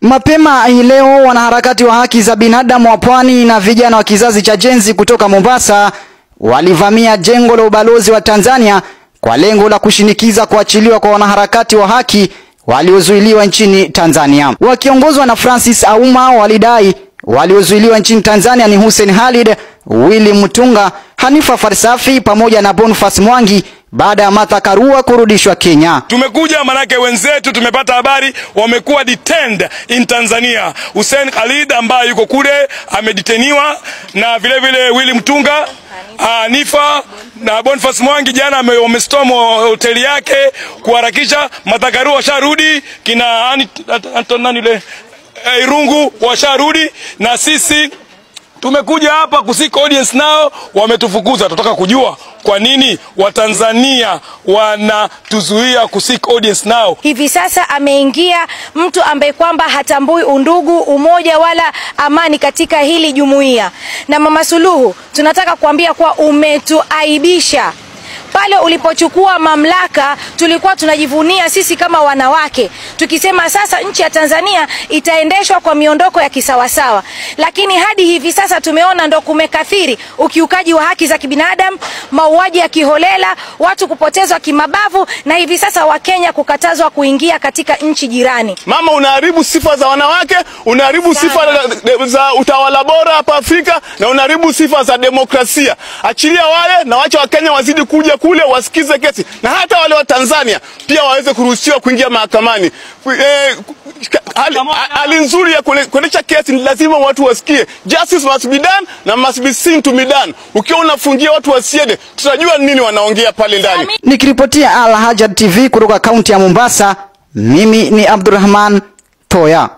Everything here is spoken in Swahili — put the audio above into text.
Mapema hii leo wanaharakati wa haki za binadamu wa Pwani na vijana wa kizazi cha Gen Z kutoka Mombasa walivamia jengo la ubalozi wa Tanzania kwa lengo la kushinikiza kuachiliwa kwa wanaharakati wa haki waliozuiliwa nchini Tanzania. Wakiongozwa na Francis Auma walidai waliozuiliwa nchini Tanzania ni Hussein Khalid, Willy Mutunga, Hanifa Farsafi pamoja na Boniface Mwangi baada ya Martha Karua kurudishwa Kenya. Tumekuja manake wenzetu tumepata habari wamekuwa detained in Tanzania. Hussein Khalid ambaye yuko kule amedeteniwa, na vile vile Willy Mutunga, Hanifa na Boniface Mwangi jana wamestorm hoteli yake kuharakisha. Martha Karua washarudi, kina Antonani yule Irungu washarudi, na sisi tumekuja hapa kusik audience nao wametufukuza. Tunataka kujua kwa nini Watanzania wanatuzuia kusik audience nao. Hivi sasa ameingia mtu ambaye kwamba hatambui undugu, umoja wala amani katika hili jumuiya. Na Mama Suluhu, tunataka kuambia kwa umetuaibisha. Pale ulipochukua mamlaka tulikuwa tunajivunia sisi kama wanawake, tukisema sasa nchi ya Tanzania itaendeshwa kwa miondoko ya kisawasawa, lakini hadi hivi sasa tumeona ndo kumekathiri ukiukaji wa haki za kibinadamu, mauaji ya kiholela, watu kupotezwa kimabavu, na hivi sasa Wakenya kukatazwa kuingia katika nchi jirani. Mama, unaharibu sifa za wanawake, unaharibu sifa za utawala bora hapa Afrika, na unaharibu sifa za demokrasia. Achilia wale na wacha Wakenya wazidi kuja kule wasikize kesi, na hata wale wa Tanzania pia waweze kuruhusiwa kuingia mahakamani. Hali nzuri ya kuendesha kesi ni lazima watu wasikie. Justice must be done na must be seen to be done. Ukiwa unafungia watu wasiende, tutajua nini wanaongea pale ndani. Nikiripotia Al Hajad TV kutoka kaunti ya Mombasa, mimi ni Abdurrahman Toya.